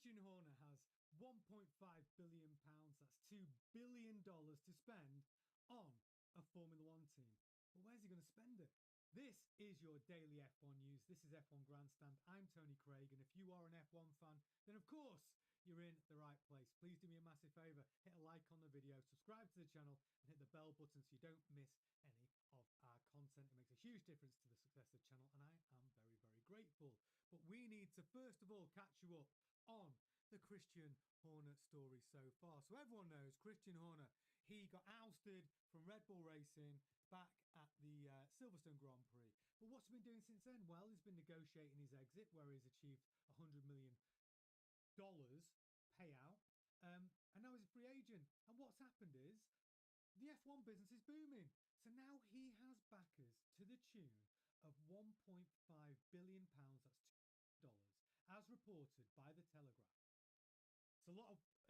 Christian Horner has £1.5 billion, that's $2 billion to spend on a Formula One team. But where's he going to spend it? This is your daily F1 news. This is F1Grandstand. I'm Tony Craig, and if you are an F1 fan, then of course you're in the right place. Please do me a massive favour, hit a like on the video, subscribe to the channel, and hit the bell button so you don't miss any of our content. It makes a huge difference to the success of the channel, and I am very, very grateful. But we need to first of all catch you up on the Christian Horner story so far. So everyone knows Christian Horner, he got ousted from Red Bull Racing back at the Silverstone Grand Prix. But what's he been doing since then? Well, he's been negotiating his exit, where he's achieved $100 million payout. And now he's a free agent. And what's happened is the F1 business is booming. So now he has backers to the tune of £1.5 billion. That's $2 as reported by the Telegraph.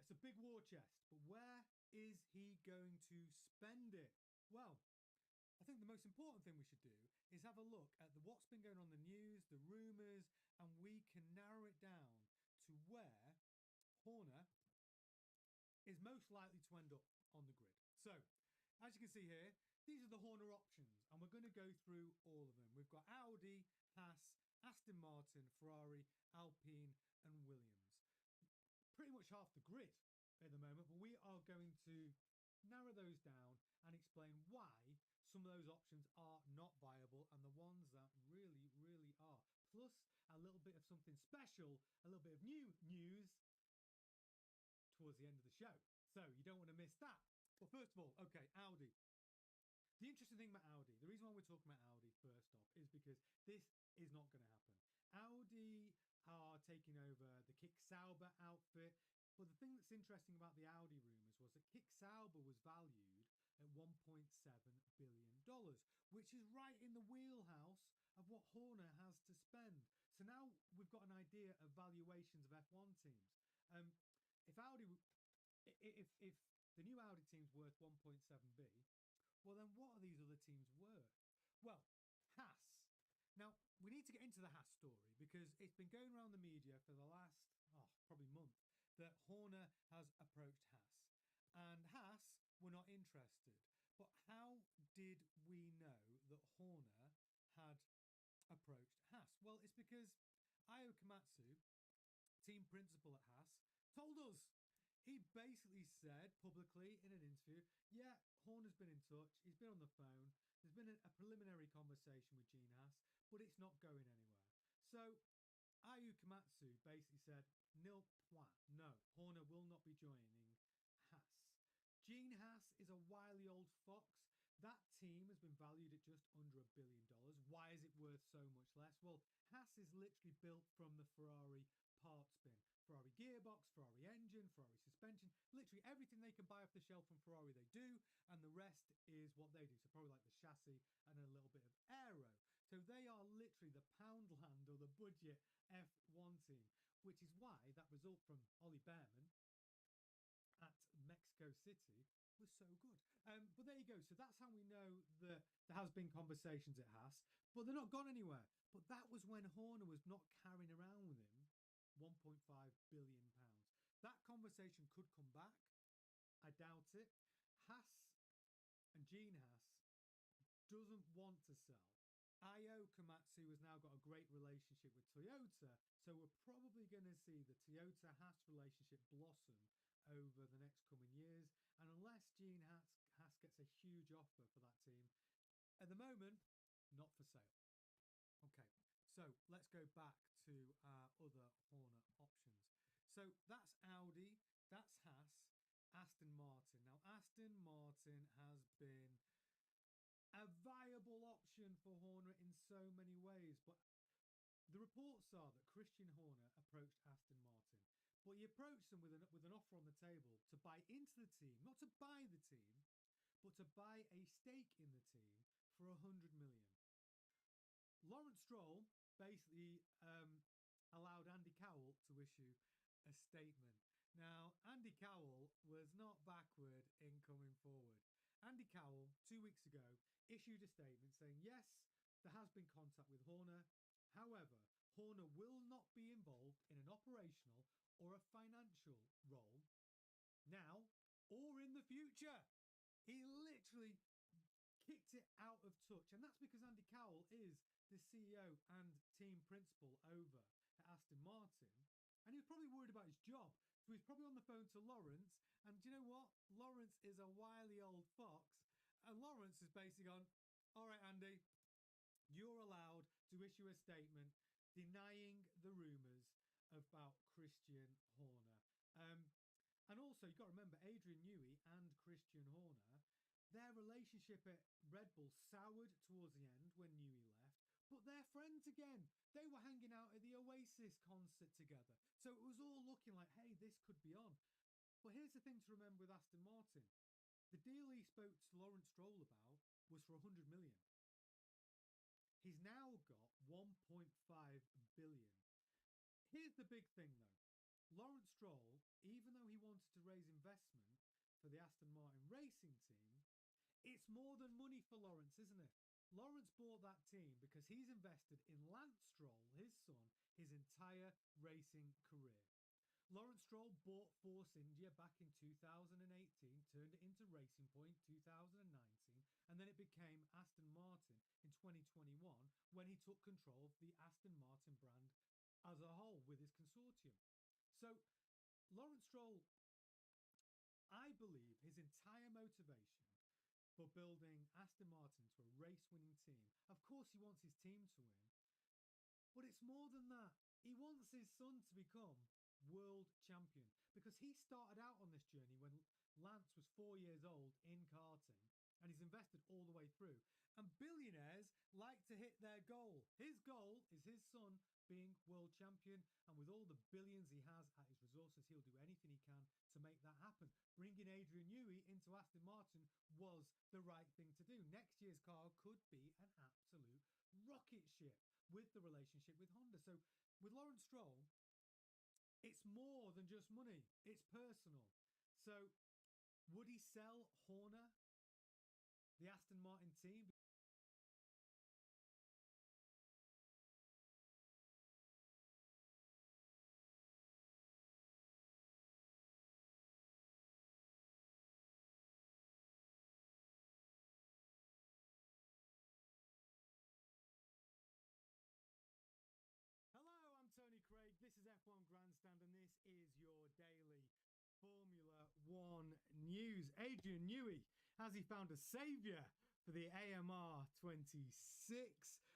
It's a big war chest, but where is he going to spend it? Well, I think the most important thing we should do is have a look at what's been going on in the news, the rumours, and we can narrow it down to where Horner is most likely to end up on the grid. So, as you can see here, these are the Horner options, and we're going to go through all of them. We've got Audi, Haas, Aston Martin, Ferrari, Alpine, and Williams. Pretty much half the grid at the moment, but we are going to narrow those down and explain why some of those options are not viable and the ones that really, really are. Plus a little bit of something special, a little bit of new news towards the end of the show. So you don't want to miss that. But first of all, okay, Audi. The interesting thing about Audi, the reason why we're talking about Audi first off is because this is not going to happen. Audi are taking over the Kick Sauber outfit. But the thing that's interesting about the Audi rumours was that Kick Sauber was valued at $1.7 billion, which is right in the wheelhouse of what Horner has to spend. So now we've got an idea of valuations of F1 teams. If the new Audi team's worth 1.7B, well then what are these other teams worth? Well, Haas. Now, we need to get into the Haas story because it's been going around the media for the last, probably month, that Horner has approached Haas. And Haas were not interested. But how did we know that Horner had approached Haas? Well, it's because Io Komatsu, team principal at Haas, told us. He basically said publicly in an interview, yeah, Horner's been in touch. He's been on the phone. There's been a preliminary conversation with Gene Haas, but it's not going anywhere. So Io Komatsu basically said, nil point. No, Horner will not be joining Haas. Gene Haas is a wily old fox. That team has been valued at just under $1 billion. Why is it worth so much less? Well, Haas is literally built from the Ferrari parts bin. Ferrari gearbox, Ferrari engine, Ferrari suspension, literally everything they can buy off the shelf from Ferrari they do, and the rest is what they do. So probably like the chassis and a little bit of aero. So they are literally the Poundland or the budget F1 team, which is why that result from Ollie Behrman at Mexico City was so good. But there you go. So that's how we know that there has been conversations at Haas, but they're not gone anywhere. But that was when Horner was not carrying around with him £1.5 billion. That conversation could come back. I doubt it. Haas and Gene Haas doesn't want to sell. Io Komatsu has now got a great relationship with Toyota, so we're probably going to see the Toyota-Haas relationship blossom over the next coming years. And unless Gene Haas gets a huge offer for that team, at the moment, not for sale. Okay, so let's go back to our other Horner options. So that's Audi, that's Haas, Aston Martin. Now, Aston Martin has been a viable option for Horner in so many ways, but the reports are that Christian Horner approached Aston Martin, but he approached them with an offer on the table to buy into the team, not to buy the team, but to buy a stake in the team for $100 million. Lawrence Stroll basically allowed Andy Cowell to issue a statement. Now, Andy Cowell was not backward in coming forward. Andy Cowell, 2 weeks ago, issued a statement saying, yes, there has been contact with Horner. However, Horner will not be involved in an operational or a financial role now or in the future. He literally kicked it out of touch. And that's because Andy Cowell is the CEO and team principal over at Aston Martin. And he was probably worried about his job. So he's probably on the phone to Lawrence. And do you know what? Lawrence is a wily old fox. And Lawrence is basically gone, all right, Andy, you're allowed to issue a statement denying the rumours about Christian Horner. And also, you've got to remember, Adrian Newey and Christian Horner, their relationship at Red Bull soured towards the end when Newey left, but they're friends again. They were hanging out at the Oasis concert together. So it was all looking like, hey, this could be on. But here's the thing to remember with Aston Martin. The deal he spoke to Lawrence Stroll about was for 100 million. He's now got 1.5 billion. Here's the big thing, though. Lawrence Stroll, even though he wanted to raise investment for the Aston Martin racing team, it's more than money for Lawrence, isn't it? Lawrence bought that team because he's invested in Lance Stroll, his son, his entire racing career. Lawrence Stroll bought Force India back in 2018, turned it into Racing Point 2019, and then it became Aston Martin in 2021 when he took control of the Aston Martin brand as a whole with his consortium. So Lawrence Stroll, I believe his entire motivation for building Aston Martin to a race-winning team, of course he wants his team to win, but it's more than that. He wants his son to become world champion because he started out on this journey when Lance was 4 years old in karting, and he's invested all the way through. And billionaires like to hit their goal. His goal is his son being world champion, and with all the billions he has at his resources, he'll do anything he can to make that happen. Bringing Adrian Newey into Aston Martin was the right thing to do. Next year's car could be an absolute rocket ship with the relationship with Honda. So with Lawrence Stroll, it's more than just money. It's personal. So would he sell Horner, the Aston Martin team? Hello, I'm Tony Craig. This is F1 Grandstand, and this is your daily Formula One news. Adrian Newey, has he found a saviour for the AMR 26?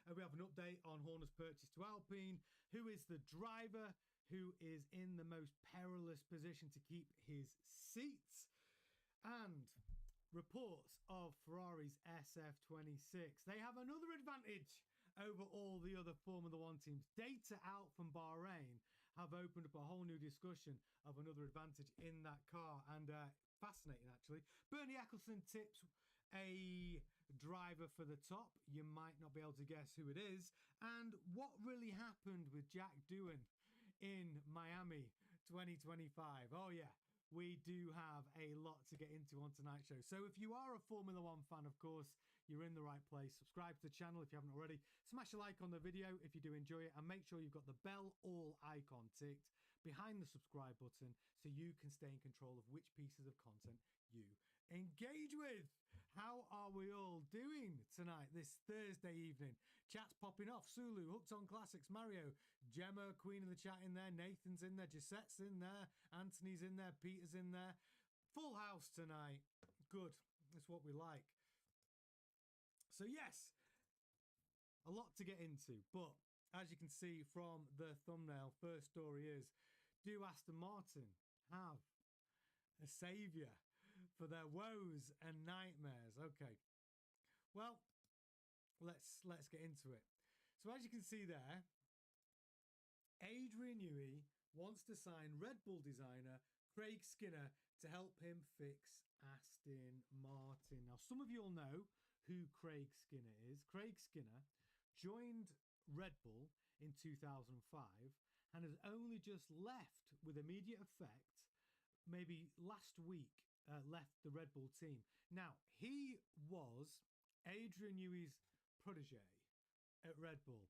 We have an update on Horner's purchase to Alpine. Who is the driver who is in the most perilous position to keep his seats? And reports of Ferrari's SF26. They have another advantage over all the other Formula One teams. Data out from Bahrain have opened up a whole new discussion of another advantage in that car. And fascinating, actually. Bernie Eccleston tips a driver for the top. You might not be able to guess who it is. And what really happened with Jack Doohan in Miami 2025. Oh, yeah. We do have a lot to get into on tonight's show. So if you are a Formula One fan, of course, you're in the right place. Subscribe to the channel if you haven't already. Smash a like on the video if you do enjoy it. And make sure you've got the bell all icon ticked behind the subscribe button so you can stay in control of which pieces of content you engage with. How are we all doing tonight, this Thursday evening? Chat's popping off. Sulu, Hooked on Classics, Mario, Gemma, Queen of the Chat in there, Nathan's in there, Giuseppe's in there, Anthony's in there, Peter's in there. Full house tonight. Good. That's what we like. So yes, a lot to get into, but as you can see from the thumbnail, first story is, do Aston Martin have a saviour for their woes and nightmares? Okay, well, let's get into it. So as you can see there, Adrian Newey wants to sign Red Bull designer Craig Skinner to help him fix Aston Martin. Now, some of you all know who Craig Skinner is. Craig Skinner joined Red Bull in 2005 and has only just left with immediate effect, maybe last week, left the Red Bull team. Now, he was Adrian Newey's protege at Red Bull.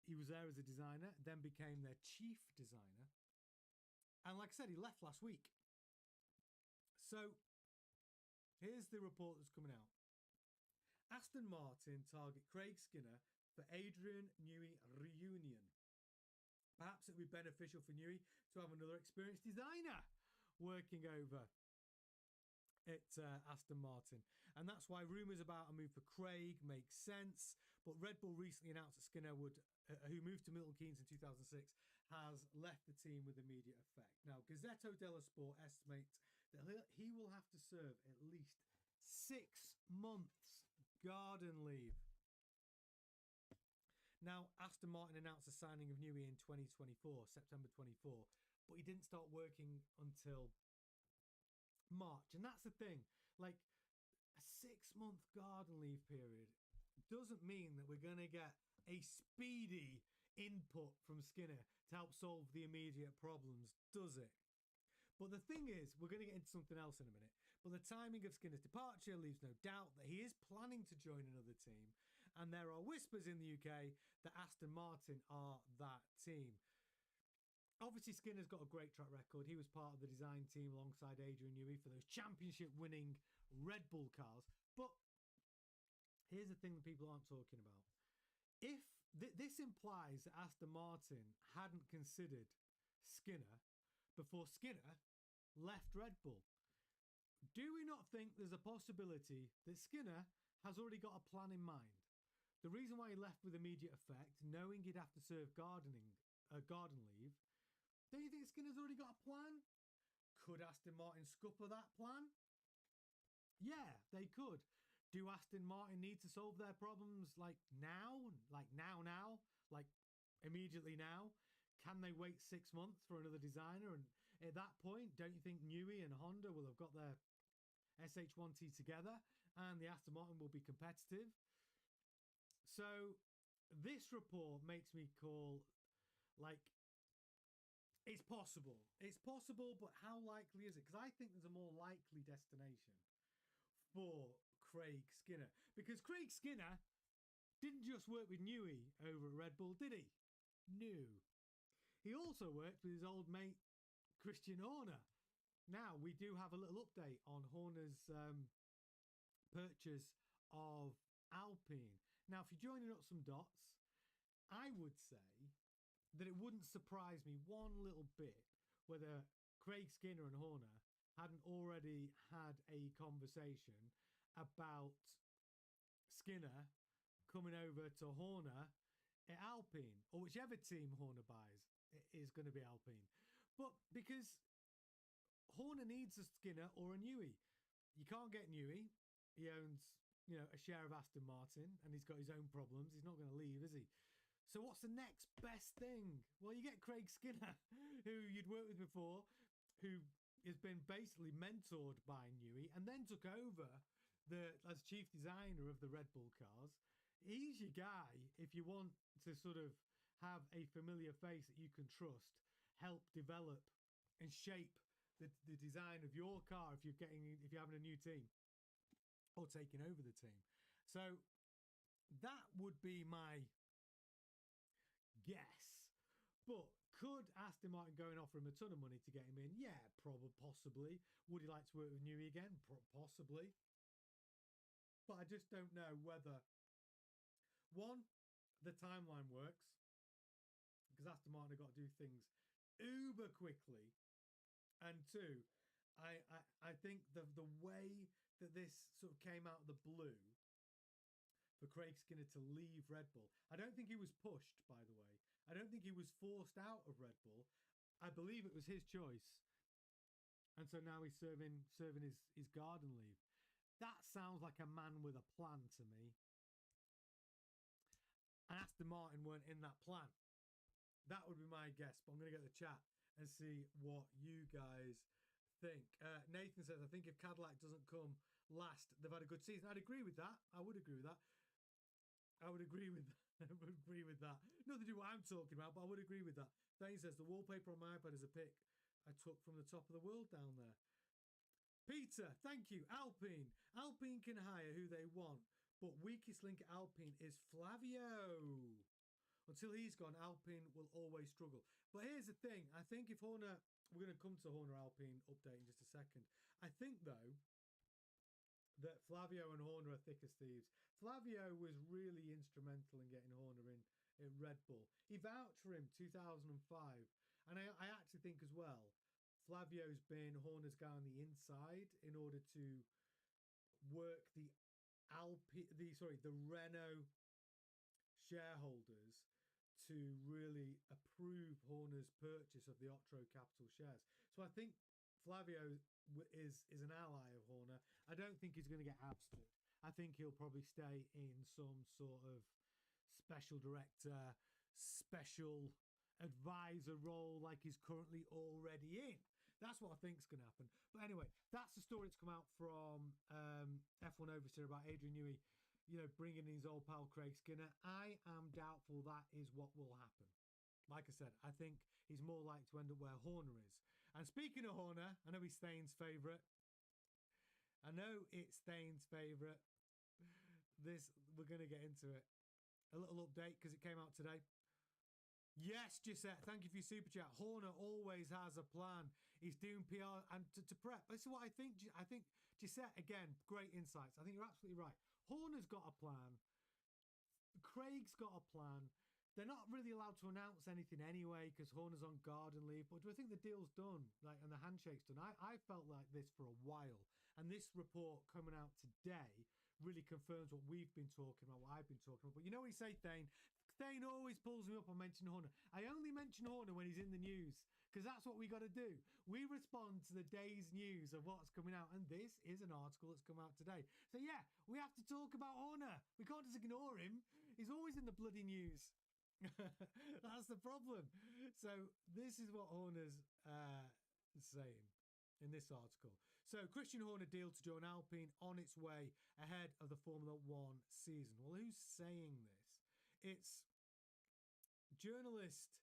He was there as a designer, then became their chief designer. And like I said, he left last week. So here's the report that's coming out. Aston Martin target Craig Skinner for Adrian Newey reunion. Perhaps it would be beneficial for Newey to have another experienced designer working over at Aston Martin. And that's why rumours about a move for Craig make sense. But Red Bull recently announced that Skinner would, who moved to Milton Keynes in 2006, has left the team with immediate effect. Now, Gazzetta dello Sport estimates that he will have to serve at least 6 months garden leave. Now, Aston Martin announced the signing of Newey in 2024, September 24, but he didn't start working until March. And that's the thing, like a 6-month garden leave period doesn't mean that we're going to get a speedy input from Skinner to help solve the immediate problems, does it? But the thing is, we're going to get into something else in a minute. But the timing of Skinner's departure leaves no doubt that he is planning to join another team. And there are whispers in the UK that Aston Martin are that team. Obviously, Skinner's got a great track record. He was part of the design team alongside Adrian Newey for those championship-winning Red Bull cars. But here's the thing that people aren't talking about. If this implies that Aston Martin hadn't considered Skinner before Skinner left Red Bull, do we not think there's a possibility that Skinner has already got a plan in mind? The reason why he left with immediate effect, knowing he'd have to serve garden leave, don't you think Skinner's already got a plan? Could Aston Martin scupper that plan? Yeah, they could. Do Aston Martin need to solve their problems like now? Like now? Like immediately now? Can they wait 6 months for another designer? And at that point, don't you think Newey and Honda will have got their SH1T together and the Aston Martin will be competitive? So this report makes me call, like, it's possible. It's possible, but how likely is it? Because I think there's a more likely destination for Craig Skinner. Because Craig Skinner didn't just work with Newey over at Red Bull, did he? No. He also worked with his old mate, Christian Horner. Now, we do have a little update on Horner's purchase of Alpine. Now, if you're joining up some dots, I would say that it wouldn't surprise me one little bit whether Craig Skinner and Horner hadn't already had a conversation about Skinner coming over to Horner at Alpine, or whichever team Horner buys is going to be Alpine. But because Horner needs a Skinner or a Newey. You can't get Newey. He owns, a share of Aston Martin and he's got his own problems. He's not going to leave, is he? So what's the next best thing? Well, you get Craig Skinner, who you'd worked with before, who has been basically mentored by Newey and then took over as chief designer of the Red Bull cars. He's your guy if you want to sort of have a familiar face that you can trust, help develop and shape the design of your car if you're having a new team or taking over the team. So that would be my guess. But could Aston Martin go and offer him a ton of money to get him in? Yeah, possibly. Would he like to work with Newey again? Possibly. But I just don't know whether, one, the timeline works, because Aston Martin have got to do things uber quickly, and two, I think the way that this sort of came out of the blue for Craig Skinner to leave Red Bull, I don't think he was pushed, by the way. I don't think he was forced out of Red Bull. I believe it was his choice. And so now he's serving his garden leave. That sounds like a man with a plan to me. And Aston Martin weren't in that plan. That would be my guess, but I'm going to go to the chat and see what you guys think. Nathan says, I think if Cadillac doesn't come last, they've had a good season. I'd agree with that. I would agree with that. I would agree with that. Nothing to do with what I'm talking about, but I would agree with that. Thane says, the wallpaper on my iPad is a pic I took from the top of the world down there. Peter, thank you. Alpine. Alpine can hire who they want, but weakest link at Alpine is Flavio. Until he's gone, Alpine will always struggle. But here's the thing. I think if Horner, we're going to come to Horner Alpine update in just a second. I think, though, that Flavio and Horner are thick as thieves. Flavio was really instrumental in getting Horner in Red Bull. He vouched for him 2005. And I actually think as well, Flavio's been Horner's guy on the inside in order to work the Renault shareholders to really approve Horner's purchase of the Otro Capital shares. So I think Flavio is an ally of Horner. I don't think he's going to get ousted. I think he'll probably stay in some sort of special director, special advisor role like he's currently already in. That's what I think is going to happen. But anyway, that's the story that's come out from F1 Oversteer about Adrian Newey, bringing in his old pal Craig Skinner. I am doubtful that is what will happen. Like I said, I think he's more likely to end up where Horner is. And speaking of Horner, I know he's Thane's favourite. We're going to get into it. A little update because it came out today. Yes, Gisette, thank you for your super chat. Horner always has a plan. He's doing PR and to prep. This is what I think. I think Gisette, again, great insights. I think you're absolutely right. Horner's got a plan. Craig's got a plan. They're not really allowed to announce anything anyway because Horner's on garden leave. But do I think the deal's done? And the handshake's done? I felt like this for a while. And this report coming out today really confirms what we've been talking about, what I've been talking about. But you know what you say, Thane? Thane always pulls me up on mentioning Horner. I only mention Horner when he's in the news because that's what we got to do. We respond to the day's news of what's coming out. And this is an article that's come out today. So yeah, we have to talk about Horner. We can't just ignore him. He's always in the bloody news. That's the problem. So this is what Horner's saying in this article. So Christian Horner deal to join Alpine on its way ahead of the Formula One season. Well, who's saying this? It's journalist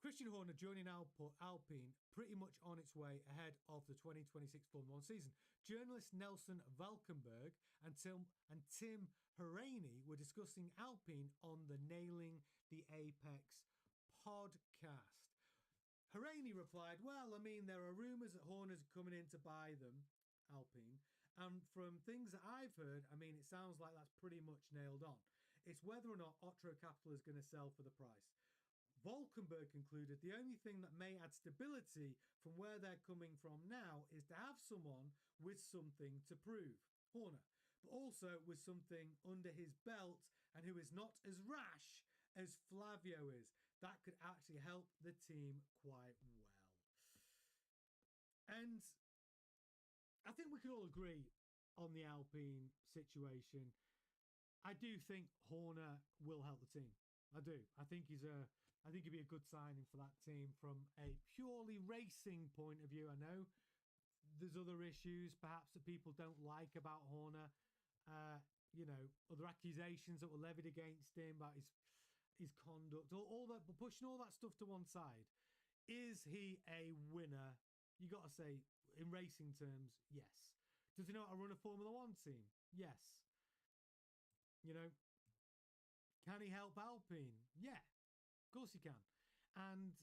Christian Horner joining Alpine pretty much on its way ahead of the 2026 Formula One season. Journalist Nelson Valkenburg and Tim Hraney were discussing Alpine on the Nailing the Apex podcast. Hraney replied, well, I mean, there are rumours that Horner's coming in to buy them, Alpine. And from things that I've heard, I mean, it sounds like that's pretty much nailed on. It's whether or not Otro Capital is going to sell for the price. Valkenburg concluded the only thing that may add stability from where they're coming from now is to have someone with something to prove, Horner, but also with something under his belt and who is not as rash as Flavio is. That could actually help the team quite well. And I think we can all agree on the Alpine situation. I do think Horner will help the team. I do. I think he'd be a good signing for that team from a purely racing point of view. I know there's other issues perhaps that people don't like about Horner. Other accusations that were levied against him about his conduct, all that, but pushing all that stuff to one side. Is he a winner? You got to say, in racing terms, yes. Does he know how to run a Formula One team? Yes. Can he help Alpine? Yeah, of course he can. And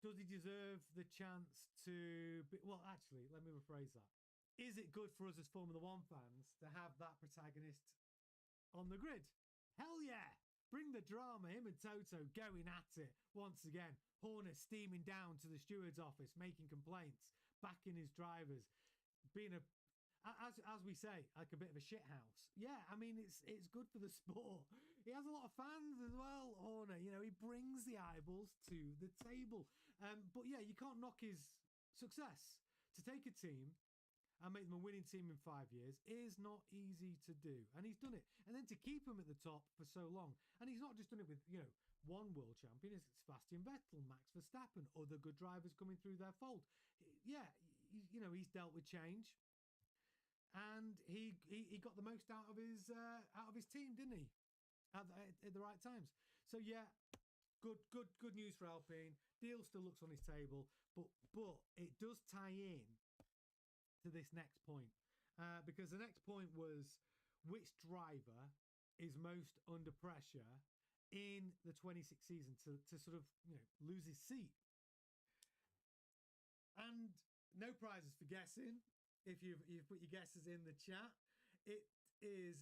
does he deserve the chance to be, well, actually, let me rephrase that. Is it good for us as Formula One fans to have that protagonist on the grid? Hell yeah. Bring the drama, him and Toto going at it once again. Horner steaming down to the steward's office, making complaints, backing his drivers, being as we say, like a bit of a shithouse. Yeah, I mean, it's good for the sport. He has a lot of fans as well, Horner. He brings the eyeballs to the table. But yeah, you can't knock his success. To take a team and make them a winning team in 5 years is not easy to do. And he's done it. And then to keep him at the top for so long. And he's not just done it with, one world champion. It's Sebastian Vettel, Max Verstappen, other good drivers coming through their fold. Yeah, he's dealt with change. And he got the most out of his team, didn't he? At the right times. So yeah, good news for Alpine. Deal still looks on his table, but it does tie in to this next point, because the next point was which driver is most under pressure in the 26 season to sort of, lose his seat. And no prizes for guessing. If you've put your guesses in the chat, it is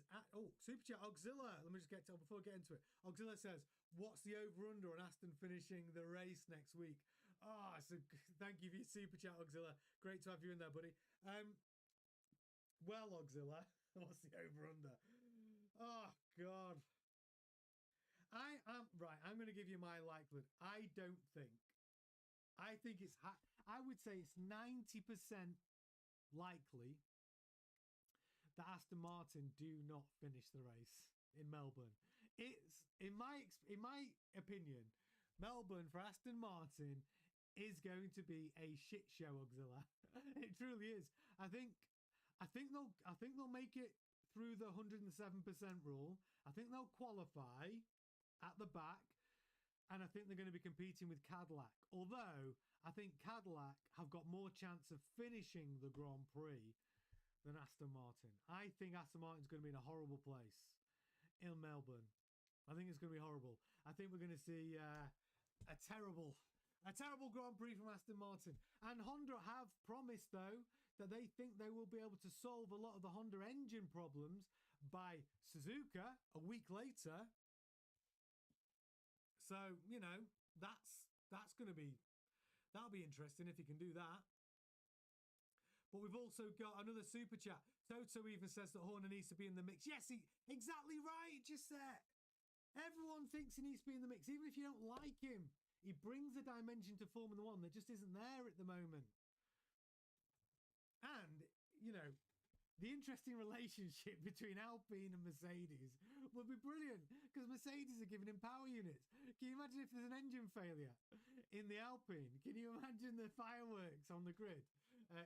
Super Chat Auxilla. Let me just get to before I get into it. Auxilla says, "What's the over under on Aston finishing the race next week?" So thank you for your Super Chat, Auxilla. Great to have you in there, buddy. Well, Auxilla, what's the over under? Oh God. I am right. I'm going to give you my likelihood. I think it's. I would say it's 90% likely that Aston Martin do not finish the race in Melbourne. It's in my opinion, Melbourne for Aston Martin is going to be a shit show, Auxilla. It truly is. I think they'll make it through the 107% rule. I think they'll qualify at the back, and I think they're going to be competing with Cadillac. Although I think Cadillac have got more chance of finishing the Grand Prix than Aston Martin. I think Aston Martin's going to be in a horrible place in Melbourne. I think it's going to be horrible. I think we're going to see a terrible Grand Prix from Aston Martin. And Honda have promised, though, that they think they will be able to solve a lot of the Honda engine problems by Suzuka a week later. So, that'll be interesting if you can do that. But we've also got another super chat. Toto even says that Horner needs to be in the mix. Yes, exactly right, just there. Everyone thinks he needs to be in the mix, even if you don't like him. He brings a dimension to Formula One that just isn't there at the moment. And, the interesting relationship between Alpine and Mercedes would be brilliant because Mercedes are giving him power units. Can you imagine if there's an engine failure in the Alpine? Can you imagine the fireworks on the grid?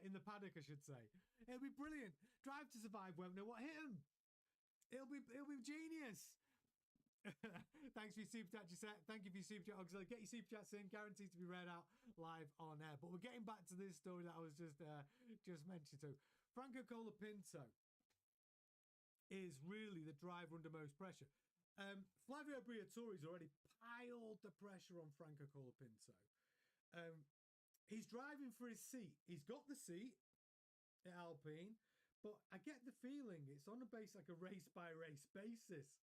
In the paddock, I should say. It'll be brilliant. Drive to Survive won't know what hit him. It'll be genius. Thanks for your super chat, Gisette. Thank you for your super chat, Auxiliary. Get your super chats in, guaranteed to be read out live on air. But we're getting back to this story that I was just mentioned. So Franco Colapinto is really the driver under most pressure. Flavio Briatore's already piled the pressure on Franco Colapinto. He's driving for his seat. He's got the seat at Alpine, but I get the feeling it's on a race-by-race basis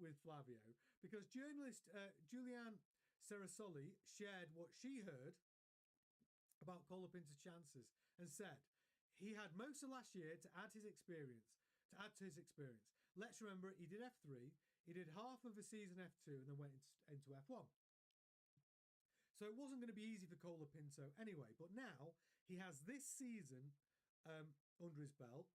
with Flavio, because journalist Julianne Cerasoli shared what she heard about Colapinto's chances and said he had most of last year to add to his experience. Let's remember, he did F3, he did half of a season F2, and then went into F1. So it wasn't going to be easy for Colapinto anyway. But now he has this season under his belt.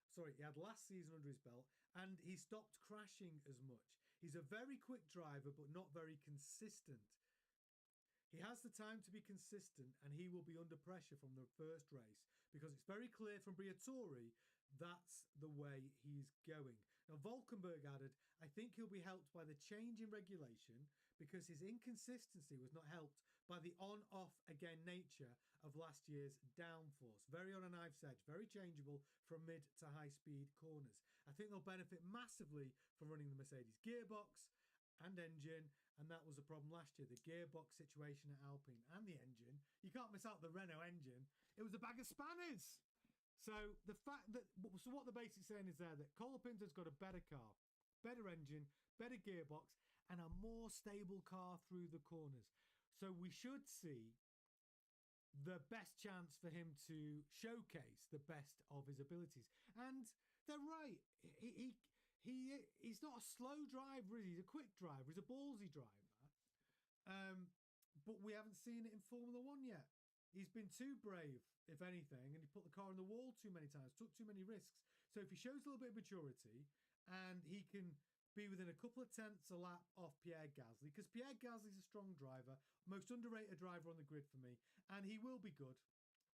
Sorry, he had last season under his belt, and he stopped crashing as much. He's a very quick driver, but not very consistent. He has the time to be consistent, and he will be under pressure from the first race because it's very clear from Briatore that's the way he's going. Now, Valkenburg added, I think he'll be helped by the change in regulation because his inconsistency was not helped by the on-off-again nature of last year's downforce. Very on a knife's edge, very changeable from mid to high-speed corners. I think they'll benefit massively from running the Mercedes gearbox and engine, and that was a problem last year. The gearbox situation at Alpine and the engine. You can't miss out the Renault engine. It was a bag of spanners. So the fact that, so what the basic saying is there that Colapinto's got a better car, better engine, better gearbox, and a more stable car through the corners. So we should see the best chance for him to showcase the best of his abilities. And they're right. He's not a slow driver, is he? He's a quick driver. He's a ballsy driver. But we haven't seen it in Formula One yet. He's been too brave, if anything, and he put the car on the wall too many times, took too many risks. So if he shows a little bit of maturity and he can be within a couple of tenths a lap off Pierre Gasly, because Pierre Gasly's a strong driver, most underrated driver on the grid for me, and he will be good.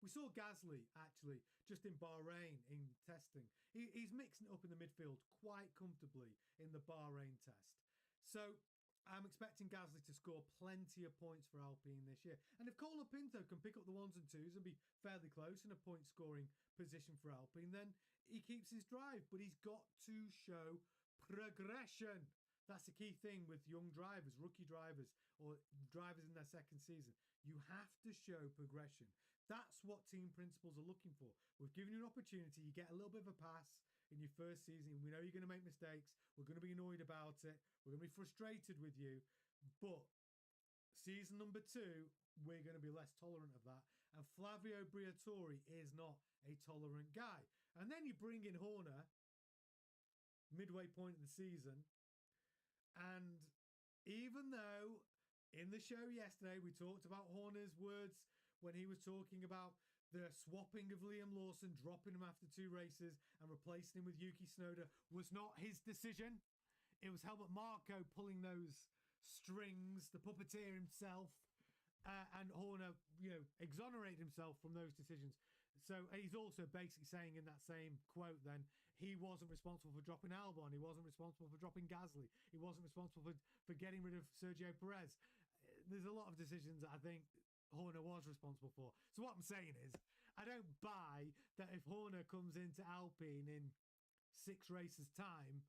We saw Gasly, actually, just in Bahrain in testing. He's mixing it up in the midfield quite comfortably in the Bahrain test. So I'm expecting Gasly to score plenty of points for Alpine this year. And if Colapinto can pick up the ones and twos and be fairly close in a point-scoring position for Alpine, then he keeps his drive. But he's got to show progression. That's the key thing with young drivers, rookie drivers, or drivers in their second season. You have to show progression. That's what team principals are looking for. We've given you an opportunity. You get a little bit of a pass in your first season. We know you're going to make mistakes. We're going to be annoyed about it. We're going to be frustrated with you. But season number 2, we're going to be less tolerant of that. And Flavio Briatore is not a tolerant guy. And then you bring in Horner midway point of the season. And even though in the show yesterday we talked about Horner's words when he was talking about the swapping of Liam Lawson, dropping him after 2 races and replacing him with Yuki Tsunoda was not his decision. It was Helmut Marko pulling those strings, the puppeteer himself, and Horner, exonerated himself from those decisions. So he's also basically saying in that same quote then, he wasn't responsible for dropping Albon. He wasn't responsible for dropping Gasly. He wasn't responsible for getting rid of Sergio Perez. There's a lot of decisions that I think Horner was responsible for. So what I'm saying is, I don't buy that if Horner comes into Alpine in 6 races' time,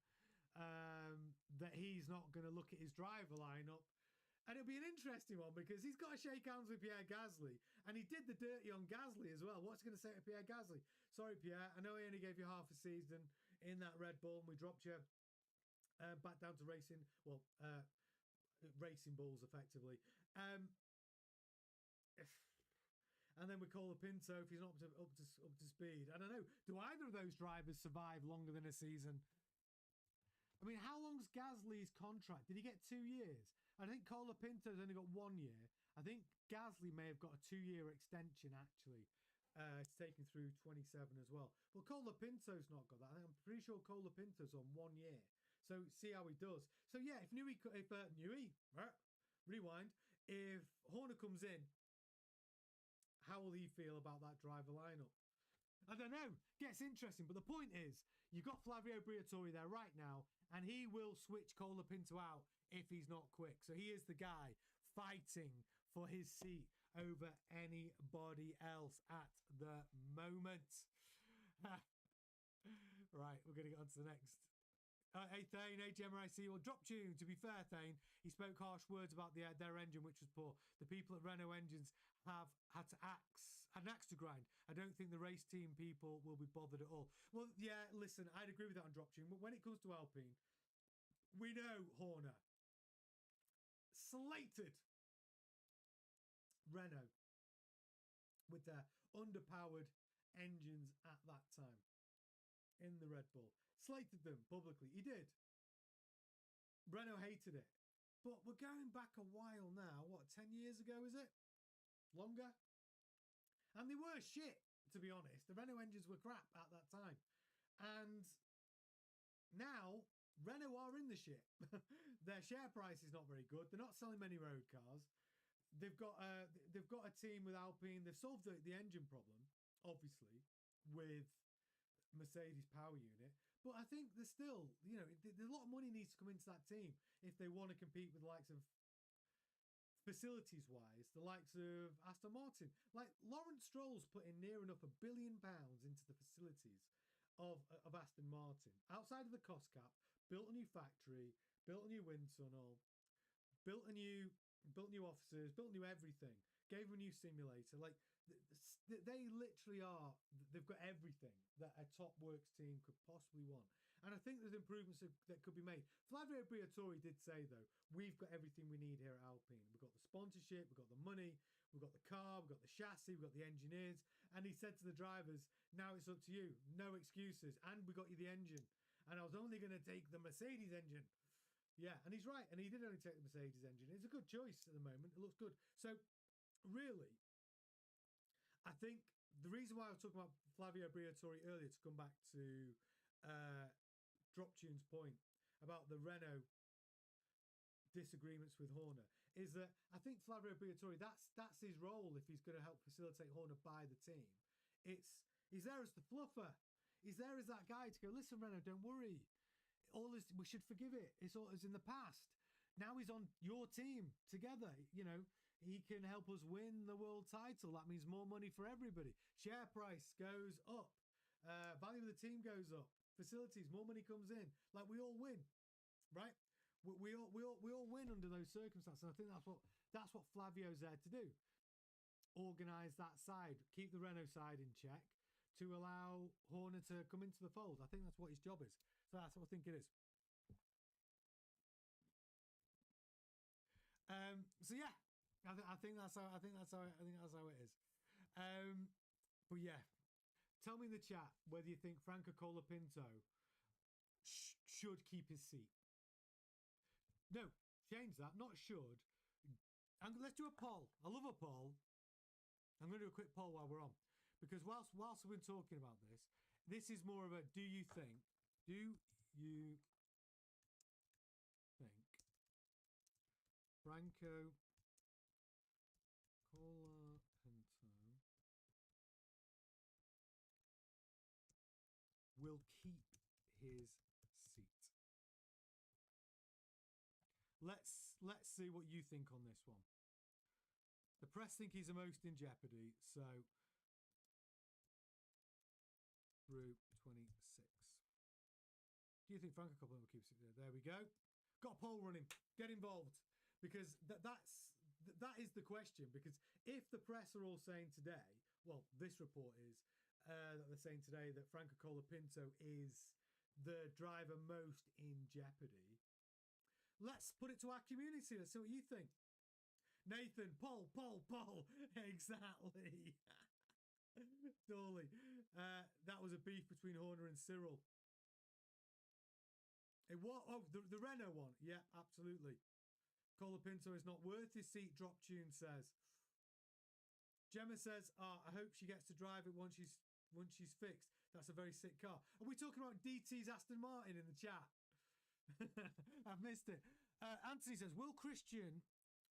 that he's not going to look at his driver lineup. And it'll be an interesting one because he's got to shake hands with Pierre Gasly. And he did the dirty on Gasly as well. What's he going to say to Pierre Gasly? Sorry, Pierre, I know I only gave you half a season in that Red Bull and we dropped you back down to racing. Well, racing bulls, effectively. And then we call the Pinto if he's not up to speed. I don't know. Do either of those drivers survive longer than a season? I mean, how long's Gasly's contract? Did he get 2 years? I think Colapinto's only got 1 year. I think Gasly may have got a 2-year extension, actually. It's taken through 27 as well. But Colapinto's not got that. I'm pretty sure Colapinto's on 1 year. So see how he does. So yeah, if rewind. If Horner comes in, how will he feel about that driver lineup? I don't know. Gets interesting. But the point is, you've got Flavio Briatore there right now, and he will switch Colapinto out if he's not quick. So he is the guy fighting for his seat over anybody else at the moment. Right, we're going to get on to the next. Hey Thane, hey Gemma, I see you. Well, drop tune. To be fair, Thane, he spoke harsh words about their engine, which was poor. The people at Renault Engines have had an axe to grind. I don't think the race team people will be bothered at all. Well, yeah, listen, I'd agree with that on drop tune. But when it comes to Alpine, we know Horner slated Renault with their underpowered engines at that time in the Red Bull. Slated them publicly. He did. Renault hated it. But we're going back a while now. What, 10 years ago, is it? Longer? And they were shit, to be honest. The Renault engines were crap at that time. And now Renault are in the shit. Their share price is not very good. They're not selling many road cars. They've got a team with Alpine. They've solved the engine problem, obviously, with Mercedes power unit. But I think there's still, a lot of money needs to come into that team if they want to compete with the likes of facilities-wise, the likes of Aston Martin. Like Lawrence Stroll's putting near enough £1 billion into the facilities of Aston Martin. Outside of the cost cap, built a new factory, built a new wind tunnel, built new offices, built new everything, gave them a new simulator. Like they literally are, they've got everything that a top works team could possibly want. And I think there's improvements that could be made. Flavio Briatore did say, though, we've got everything we need here at Alpine. We've got the sponsorship, we've got the money, we've got the car, we've got the chassis, we've got the engineers. And he said to the drivers, now it's up to you. No excuses. And we got you the engine. And I was only going to take the Mercedes engine. Yeah, and he's right. And he did only take the Mercedes engine. It's a good choice at the moment. It looks good. So, really, I think the reason why I was talking about Flavio Briatore earlier, to come back to Drop Tune's point about the Renault disagreements with Horner, is that I think Flavio Briatore, that's his role if he's going to help facilitate Horner buy the team. He's there as the fluffer. He's there as that guy to go, listen, Renault, don't worry. All this, we should forgive it. It's all as in the past. Now he's on your team together. He can help us win the world title. That means more money for everybody. Share price goes up. Value of the team goes up. facilities, more money comes in. Like we all win, right? We all win under those circumstances. And I think that's what Flavio's there to do. Organise that side, keep the Renault side in check to allow Horner to come into the fold. I think that's what his job is. So that's what I think it is. So yeah, I think that's how it is. But yeah, tell me in the chat whether you think Franco Colapinto should keep his seat. No, change that. Not should. Let's do a poll. I love a poll. I'm going to do a quick poll while we're on, because whilst we've been talking about this, this is more of a do you think Franco Colapinto will keep his seat? Let's see what you think on this one. The press think he's the most in jeopardy, so through 26. Do you think Franco Coppola will keep it there? There we go. Got a poll running. Get involved, because that is the question. Because if the press are all saying today, well, this report is that they're saying today that Franco Colapinto is the driver most in jeopardy. Let's put it to our community. Let's see what you think. Nathan, poll. Exactly. Totally. That was a beef between Horner and Cyril. It was, the Renault one. Yeah, absolutely. Colapinto is not worth his seat, Drop Tune says. Gemma says, I hope she gets to drive it once she's fixed. That's a very sick car. Are we talking about DT's Aston Martin in the chat? I've missed it. Anthony says, will Christian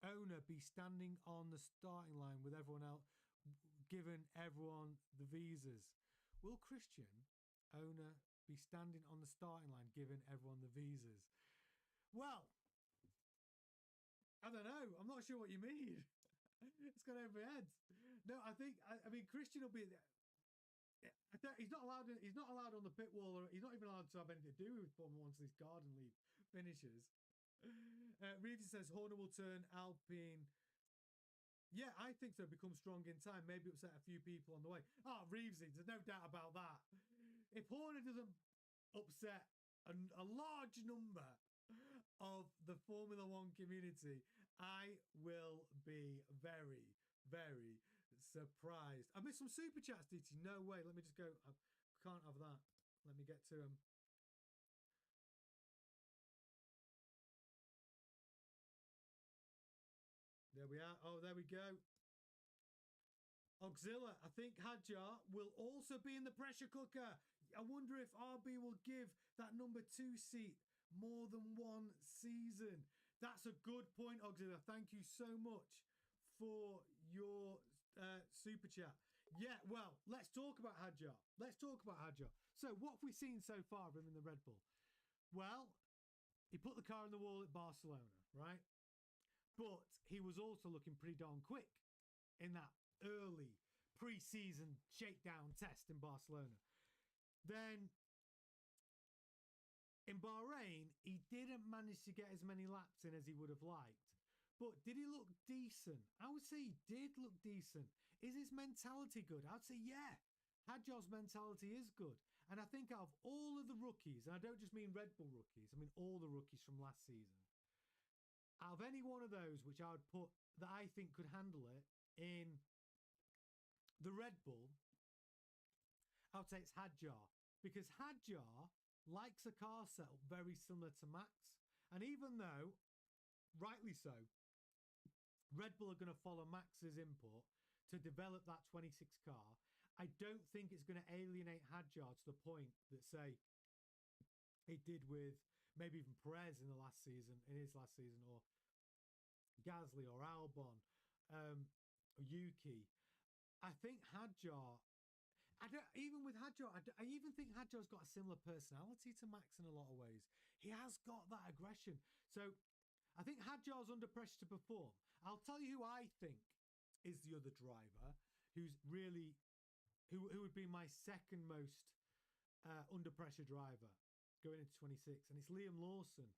owner be standing on the starting line with everyone else, given everyone the visas? Will Christian owner be standing on the starting line, giving everyone the visas? Well, I don't know. I'm not sure what you mean. It's gone over my head. No, I mean Christian will be. He's not allowed. He's not allowed on the pit wall, or he's not even allowed to have anything to do with Formula 1 once this garden leave finishes. Reeves says Horner will turn Alpine. Yeah, I think so. Become strong in time. Maybe upset a few people on the way. Reevesy, there's no doubt about that. If Horner doesn't upset a large number of the Formula 1 community, I will be very, very surprised. I missed some super chats, DT. No way. Let me just go. I can't have that. Let me get to them. There we are. Oh, there we go. Auxilla, I think Hadjar will also be in the pressure cooker. I wonder if RB will give that number 2 seat more than one season. That's a good point, Auxilla. Thank you so much for your super chat. Yeah, well, let's talk about Hadjar. So what have we seen so far of him in the Red Bull? Well, he put the car on the wall at Barcelona, right? But he was also looking pretty darn quick in that early pre-season shakedown test in Barcelona. Then in Bahrain, he didn't manage to get as many laps in as he would have liked. But did he look decent? I would say he did look decent. Is his mentality good? I'd say yeah. Hadjar's mentality is good. And I think out of all of the rookies, and I don't just mean Red Bull rookies, I mean all the rookies from last season, out of any one of those which I would put that I think could handle it in the Red Bull, I would say it's Hadjar. Because Hadjar likes a car setup very similar to Max. And even though, rightly so, Red Bull are going to follow Max's input to develop that 26 car, I don't think it's going to alienate Hadjar to the point that, say, it did with maybe even Perez in his last season, or Gasly or Albon, or Yuki. I think Hadjar, even with Hadjar, I even think Hadjar's got a similar personality to Max in a lot of ways. He has got that aggression. So I think Hadjar's under pressure to perform. I'll tell you who I think is the other driver who would be my second most under pressure driver going into 26, and it's Liam Lawson.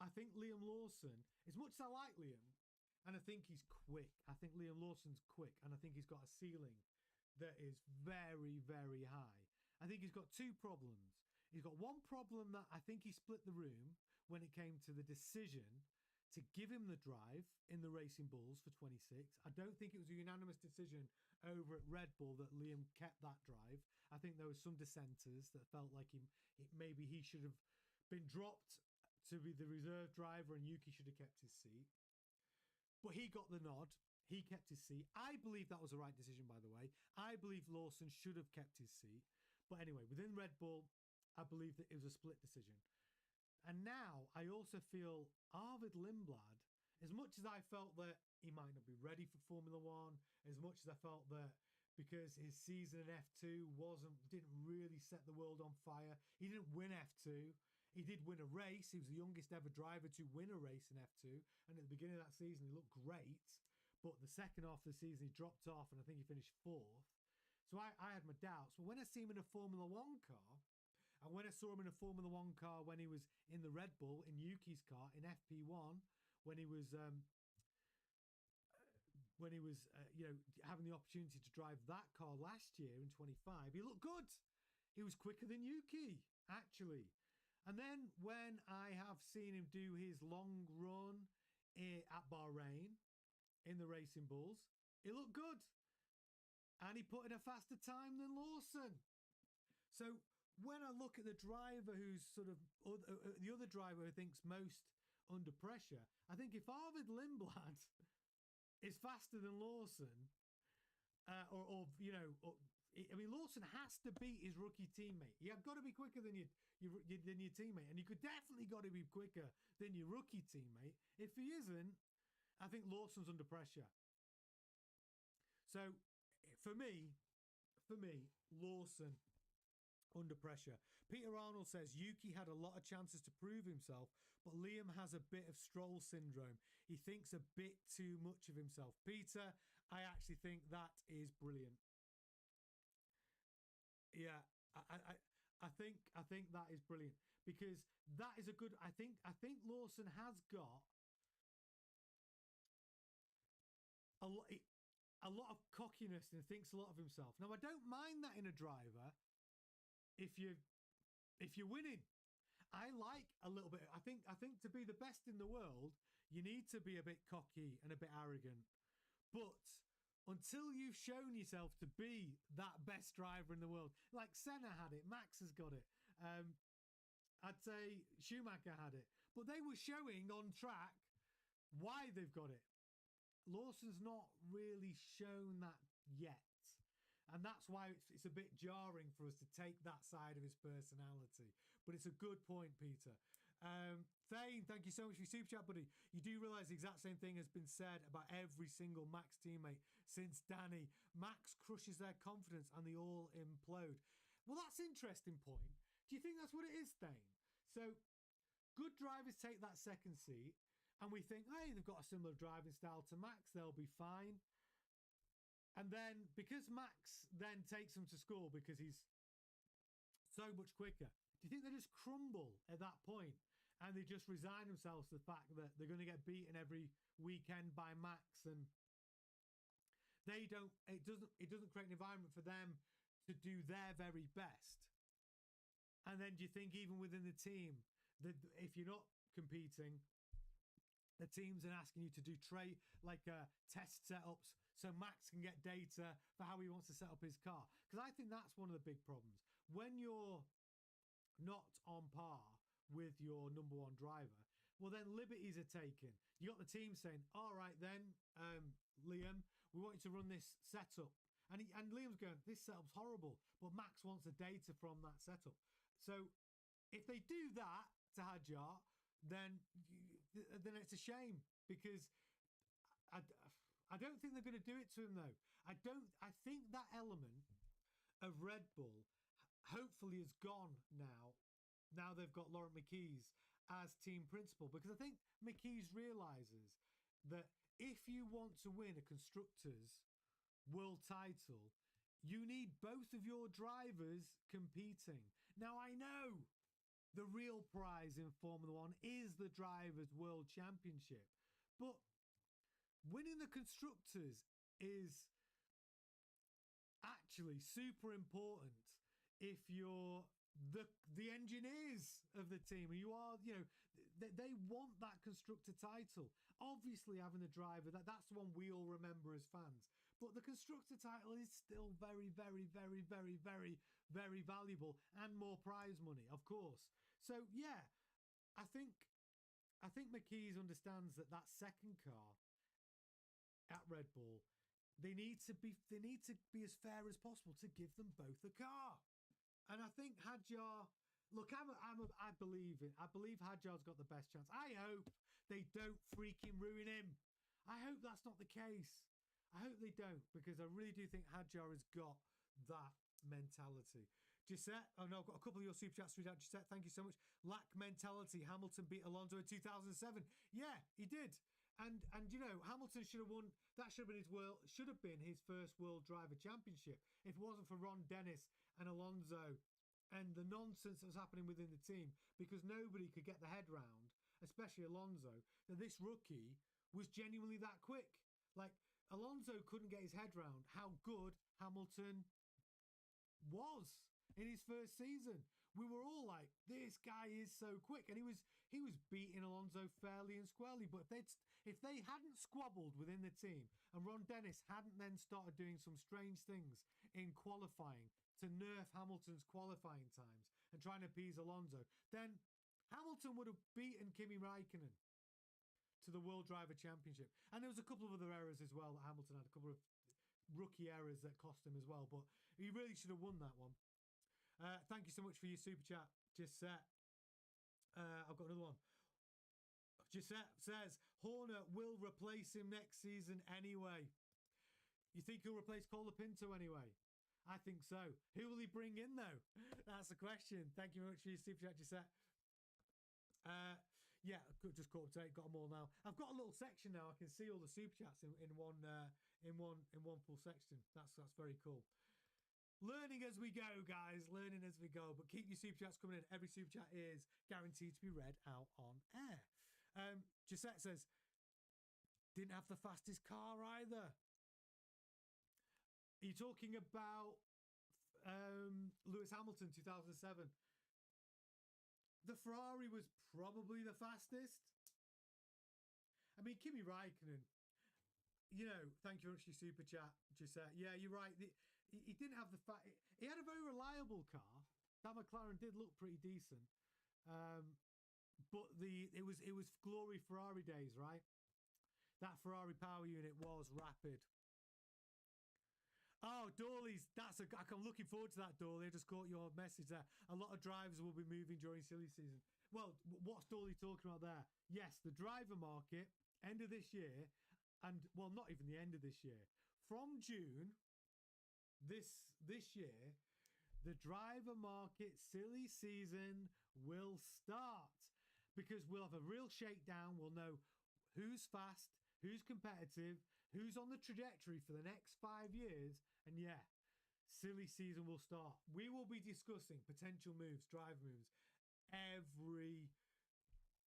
I think Liam Lawson, as much as I like Liam, and I think he's quick, I think Liam Lawson's quick, and I think he's got a ceiling that is very, very high. I think he's got two problems. He's got one problem that I think he split the room when it came to the decision to give him the drive in the Racing Bulls for 26. I don't think it was a unanimous decision over at Red Bull that Liam kept that drive. I think there were some dissenters that felt like maybe he should have been dropped to be the reserve driver and Yuki should have kept his seat. But he got the nod. He kept his seat. I believe that was the right decision, by the way. I believe Lawson should have kept his seat. But anyway, within Red Bull, I believe that it was a split decision. And now I also feel Arvid Lindblad, as much as I felt that he might not be ready for Formula One, as much as I felt that because his season in F2 didn't really set the world on fire. He didn't win F2. He did win a race. He was the youngest ever driver to win a race in F2. And at the beginning of that season, he looked great. But the second half of the season, he dropped off, and I think he finished fourth. So I had my doubts. But when I see him in a Formula One car, and when I saw him in a Formula One car when he was in the Red Bull, in Yuki's car, in FP1, when he was having the opportunity to drive that car last year in 25, he looked good. He was quicker than Yuki, actually. And then when I have seen him do his long run at Bahrain in the Racing Bulls, it looked good. And he put in a faster time than Lawson. So when I look at the driver who's sort of the other driver who thinks most under pressure, I think if Arvid Lindblad is faster than Lawson, Lawson has to beat his rookie teammate. You've got to be quicker than your teammate, and you could definitely got to be quicker than your rookie teammate. If he isn't, I think Lawson's under pressure. So for me, Lawson under pressure. Peter Arnold says Yuki had a lot of chances to prove himself, but Liam has a bit of Stroll syndrome. He thinks a bit too much of himself. Peter, I actually think that is brilliant. Yeah, I think that is brilliant, because that is a good. I think Lawson has got a lot of cockiness and thinks a lot of himself. Now, I don't mind that in a driver if you're winning. I like a little bit. I think to be the best in the world, you need to be a bit cocky and a bit arrogant. But until you've shown yourself to be that best driver in the world, like Senna had it, Max has got it. I'd say Schumacher had it, but they were showing on track why they've got it. Lawson's not really shown that yet. And that's why it's a bit jarring for us to take that side of his personality. But it's a good point, Peter. Thane, thank you so much for your super chat, buddy. You do realise the exact same thing has been said about every single Max teammate since Danny. Max crushes their confidence and they all implode. Well, that's an interesting point. Do you think that's what it is, Thane? So, good drivers take that second seat and we think, hey, they've got a similar driving style to Max, they'll be fine. And then, because Max then takes them to school because he's so much quicker, do you think they just crumble at that point and they just resign themselves to the fact that they're going to get beaten every weekend by Max, and it doesn't create an environment for them to do their very best? And then do you think even within the team that if you're not competing, the teams are asking you to do test setups so Max can get data for how he wants to set up his car? Because I think that's one of the big problems. When you're not on par with your number one driver, well, then liberties are taken. You got the team saying, all right then, Liam, we want you to run this setup. And Liam's going, this setup's horrible, but Max wants the data from that setup. So if they do that to Hadjar, then it's a shame, because I don't think they're going to do it to him, though. I think that element of Red Bull hopefully is gone now. Now they've got Laurent Mekies as team principal, because I think Mekies realizes that if you want to win a constructors world title, you need both of your drivers competing. Now, I know the real prize in Formula One is the Drivers' World Championship, but winning the Constructors is actually super important if you're the engineers of the team and you are, they want that constructor title. Obviously, having the driver, that's the one we all remember as fans, but the constructor title is still very, very, very, very, very, very valuable, and more prize money, of course. So yeah, i think McKees understands that second car at Red Bull, they need to be as fair as possible to give them both a car. And I think Hadjar, look, I believe Hadjar's got the best chance. I hope they don't freaking ruin him. I hope that's not the case. I hope they don't, because I really do think Hadjar has got that mentality. Gisette, oh no, I've got a couple of your super chats to read out. Gisette, thank you so much. Lack mentality. Hamilton beat Alonso in 2007. Yeah, he did. And Hamilton should have won. That should have been his first World Driver Championship if it wasn't for Ron Dennis and Alonso and the nonsense that was happening within the team, because nobody could get the head round, especially Alonso, that this rookie was genuinely that quick. Like, Alonso couldn't get his head round how good Hamilton was in his first season. We were all like, this guy is so quick, and he was beating Alonso fairly and squarely. But if they hadn't squabbled within the team, and Ron Dennis hadn't then started doing some strange things in qualifying to nerf Hamilton's qualifying times and trying to appease Alonso, then Hamilton would have beaten Kimi Raikkonen to the World Driver Championship. And there was a couple of other errors as well that Hamilton had, a couple of rookie errors that cost him as well, but he really should have won that one. Thank you so much for your super chat, Gisette. I've got another one. Gisette says, Horner will replace him next season anyway. You think he'll replace Colapinto anyway? I think so. Who will he bring in, though? That's the question. Thank you very much for your super chat, Gisette. Yeah, just caught up to date. Got them all now. I've got a little section now. I can see all the super chats in one full section. That's very cool. Learning as we go, guys. Learning as we go. But keep your super chats coming in. Every super chat is guaranteed to be read out on air. Gisette says, didn't have the fastest car either. Are you talking about Lewis Hamilton 2007? The Ferrari was probably the fastest. I mean, Kimi Raikkonen, thank you very much for your super chat, Gisette. Yeah, you're right. He didn't have he had a very reliable car. That McLaren did look pretty decent. But it was glory Ferrari days, right? That Ferrari power unit was rapid. Oh, Dawley's, I'm looking forward to that, Dawley. I just caught your message there. A lot of drivers will be moving during silly season. Well, what's Dawley talking about there? Yes, the driver market, end of this year, and, well, not even the end of this year. From June, this year, the driver market silly season will start, because we'll have a real shakedown. We'll know who's fast, who's competitive, who's on the trajectory for the next 5 years. And yeah, silly season will start. We will be discussing potential moves, driver moves,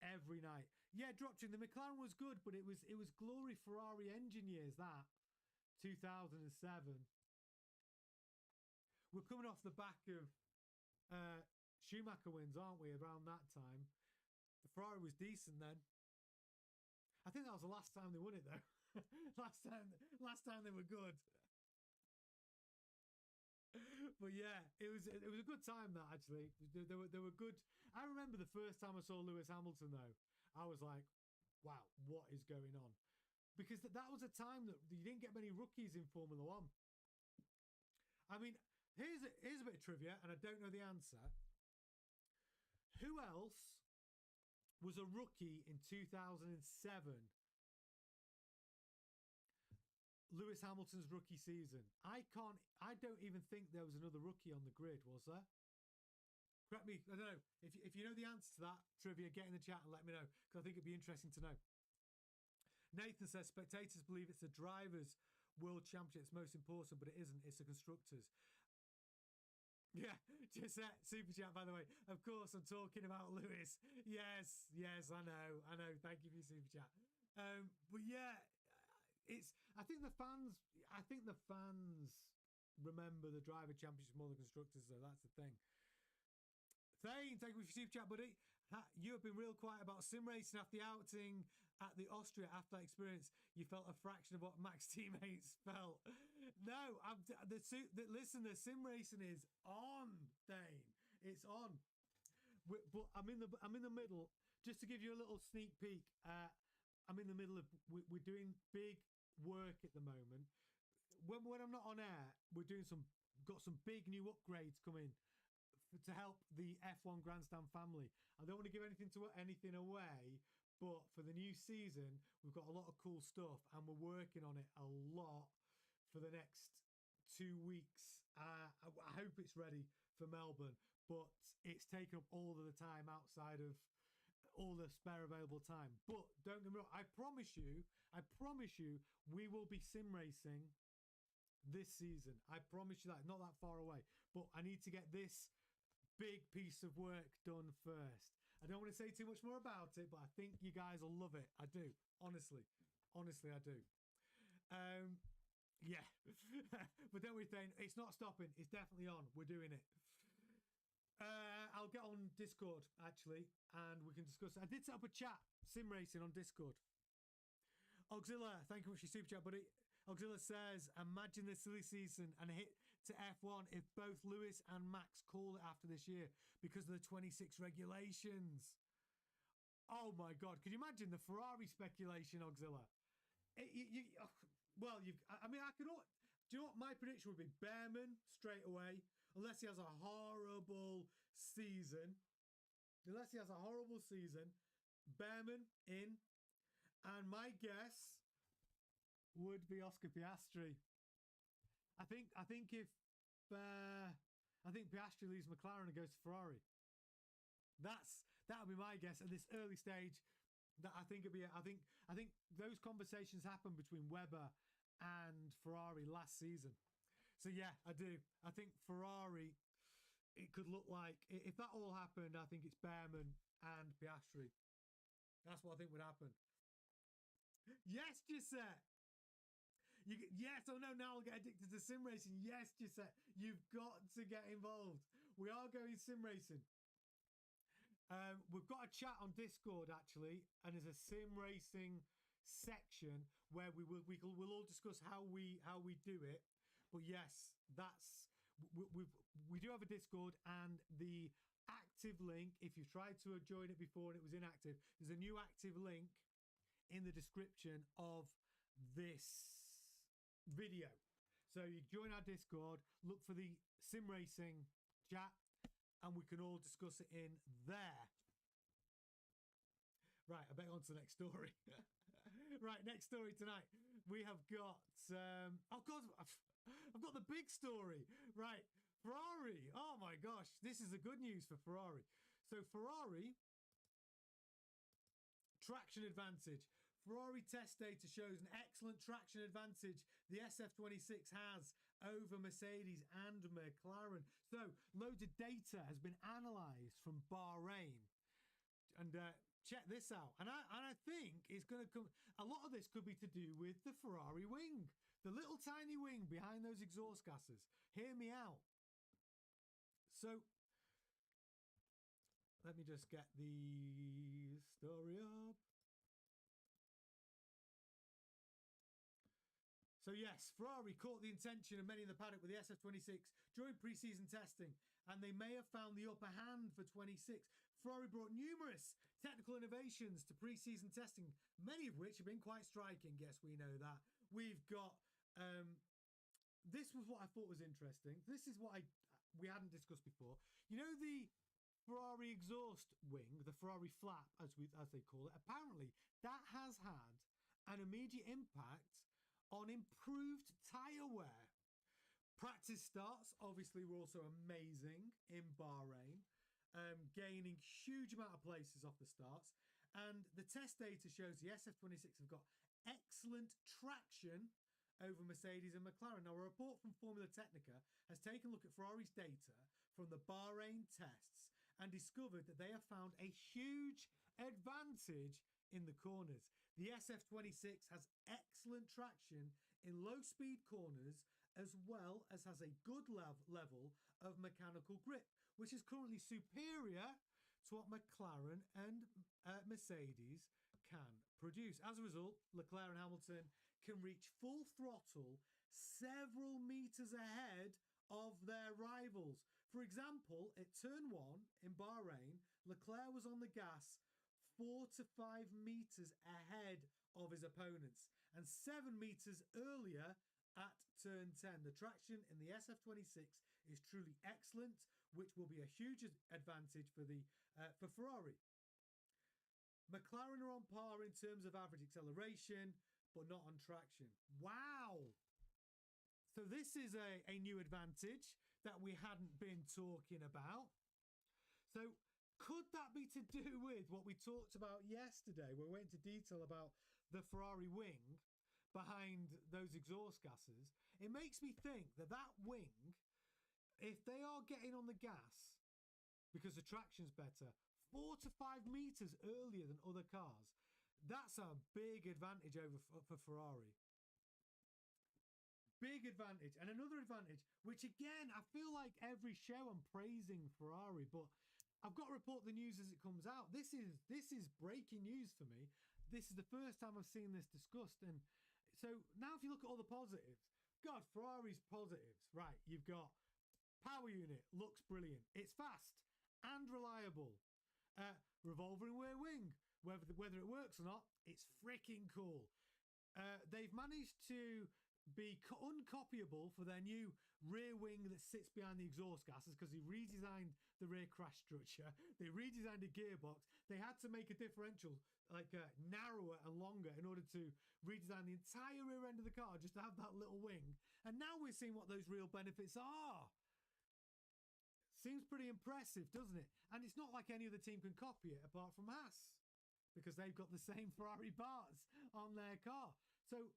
every night. Yeah, dropped in. The McLaren was good, but it was glory Ferrari engine years, that 2007. We're coming off the back of Schumacher wins, aren't we, around that time? The Ferrari was decent then. I think that was the last time they won it, though. last time they were good. But yeah, it was a good time, that, actually. They were good. I remember the first time I saw Lewis Hamilton, though. I was like, wow, what is going on? Because that was a time that you didn't get many rookies in Formula One. I mean, here's a bit of trivia, and I don't know the answer. Who else was a rookie in 2007? Lewis Hamilton's rookie season. I don't even think there was another rookie on the grid, was there? Correct me, I don't know. If you know the answer to that trivia, get in the chat and let me know, because I think it'd be interesting to know. Nathan says, spectators believe it's the drivers World Championship. It's most important, but it isn't. It's the constructors. Yeah, just super chat. By the way, of course, I'm talking about Lewis. Yes, I know. Thank you for your super chat. But yeah, it's. I think the fans. Remember the driver championship more than constructors. So that's the thing. Thane, thank you for your super chat, buddy. You have been real quiet about sim racing after the outing at the Austria. After that experience, you felt a fraction of what Max teammates felt. No, listen, the sim racing is on, Thane. It's on. But I'm in the middle. Just to give you a little sneak peek, I'm in the middle of we're doing big work at the moment. When I'm not on air, we're doing got some big new upgrades coming to help the F1Grandstand family. I don't want to give anything away, but for the new season, we've got a lot of cool stuff, and we're working on it a lot for the next 2 weeks. I hope it's ready for Melbourne, but it's taken up all of the time outside of all the spare available time. But don't get me wrong, I promise you, we will be sim racing this season. I promise you that. Not that far away, but I need to get this big piece of work done first. I don't want to say too much more about it, but I think you guys will love it. I do. Honestly, I do. Yeah. But don't worry, Thane, it's not stopping. It's definitely on. We're doing it. I'll get on Discord actually, and we can discuss. I did set up a chat, sim racing on Discord. Auxilla, thank you for your super chat, buddy. Auxilla says, imagine the silly season and a hit to F1 if both Lewis and Max call it after this year because of the 26 regulations. Oh my God. Could you imagine the Ferrari speculation, Auxilla? I mean, I could. Do you know what my prediction would be? Behrman straight away, unless he has a horrible season. Behrman in. And my guess would be Oscar Piastri. I think Piastri leaves McLaren and goes to Ferrari. That would be my guess at this early stage. That I think those conversations happened between Webber and Ferrari last season. So yeah, I do. I think Ferrari. It could look like if that all happened. I think it's Behrman and Piastri. That's what I think would happen. Yes, Gisette. Yes, oh no, now I'll get addicted to sim racing. Yes, Gisette, you've got to get involved. We are going sim racing. We've got a chat on Discord actually, and there's a sim racing section where we'll all discuss how we do it. But yes, we do have a Discord, and the active link, if you've tried to join it before and it was inactive, there's a new active link in the description of this video. So you join our Discord, look for the sim racing chat, and we can all discuss it in there. Right, I better on to the next story. Right, next story tonight. We have got oh God, I've got the big story. Right, Ferrari. Oh my gosh, this is the good news for Ferrari. So Ferrari traction advantage. Ferrari test data shows an excellent traction advantage the SF26 has over Mercedes and McLaren. So loads of data has been analysed from Bahrain. And check this out. And I think it's going to come. A lot of this could be to do with the Ferrari wing. The little tiny wing behind those exhaust gases. Hear me out. So let me just get the story up. So yes, Ferrari caught the attention of many in the paddock with the SF26 during pre-season testing, and they may have found the upper hand for 26. Ferrari brought numerous technical innovations to pre-season testing, many of which have been quite striking. Yes, we know that. We've got this was what I thought was interesting. This is what we hadn't discussed before. You know the Ferrari exhaust wing, the Ferrari flap, as they call it. Apparently, that has had an immediate impact on improved tyre wear. Practice starts obviously were also amazing in Bahrain, gaining huge amount of places off the starts, and the test data shows the SF26 have got excellent traction over Mercedes and McLaren. Now, a report from Formula Technica has taken a look at Ferrari's data from the Bahrain tests and discovered that they have found a huge advantage in the corners. The SF26 has excellent traction in low-speed corners as well as has a good level of mechanical grip, which is currently superior to what McLaren and Mercedes can produce. As a result, Leclerc and Hamilton can reach full throttle several meters ahead of their rivals. For example, at turn 1 in Bahrain, Leclerc was on the gas 4 to 5 meters ahead of his opponents and 7 meters earlier at turn 10. The traction in the SF26 is truly excellent, which will be a huge advantage for Ferrari. McLaren are on par in terms of average acceleration, but not on traction. Wow! So this is a new advantage that we hadn't been talking about. So could that be to do with what we talked about yesterday? We went into detail about the Ferrari wing behind those exhaust gases. It makes me think that wing, if they are getting on the gas because the traction's better, 4 to 5 meters earlier than other cars, that's a big advantage for Ferrari. Big advantage. And another advantage, which again, I feel like every show I'm praising Ferrari, but I've got to report the news as it comes out. This is breaking news for me. This is the first time I've seen this discussed. And so now if you look at all the positives, God, Ferrari's positives, right? You've got power unit, looks brilliant. It's fast and reliable. Revolving rear wing, whether it works or not, it's freaking cool. They've managed to be uncopyable for their new rear wing that sits behind the exhaust gases because they redesigned the rear crash structure. They redesigned a gearbox. They had to make a differential narrower and longer in order to redesign the entire rear end of the car just to have that little wing. And now we're seeing what those real benefits are. Seems pretty impressive, doesn't it? And it's not like any other team can copy it apart from Haas because they've got the same Ferrari parts on their car. So,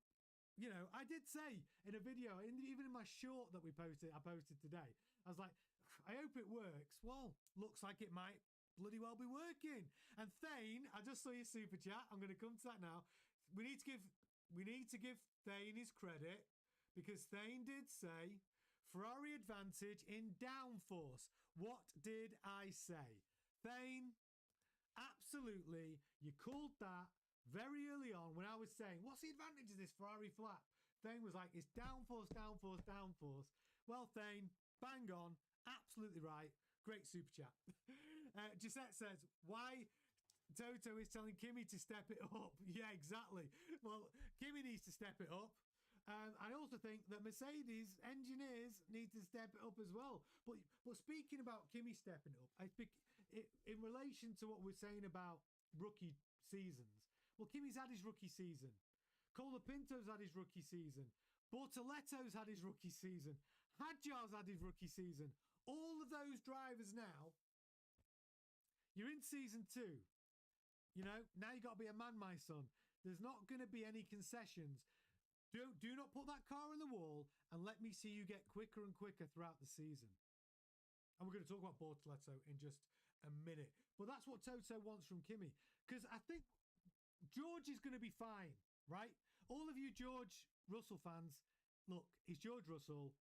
you know, I did say in a video, even in my short that I posted today, I was like, I hope it works. Well, looks like it might bloody well be working. And Thane, I just saw your super chat. I'm going to come to that now. We need to give Thane his credit because Thane did say Ferrari advantage in downforce. What did I say? Thane, absolutely. You called that very early on when I was saying, what's the advantage of this Ferrari flap? Thane was like, it's downforce, downforce, downforce. Well, Thane, bang on. Absolutely right. Great super chat. Gisette says, why Toto is telling Kimi to step it up? Yeah, exactly. Well, Kimi needs to step it up. I also think that Mercedes engineers need to step it up as well. But speaking about Kimi stepping it up, I think in relation to what we're saying about rookie seasons, well, Kimi's had his rookie season. Colapinto's had his rookie season. Bortoletto's had his rookie season. Hadjar's had his rookie season. All of those drivers now, you're in season 2. You know, now you've got to be a man, my son. There's not going to be any concessions. Do not put that car in the wall and let me see you get quicker and quicker throughout the season. And we're going to talk about Bortoletto in just a minute. But that's what Toto wants from Kimi. Because I think George is going to be fine, right? All of you George Russell fans, look, he's George Russell.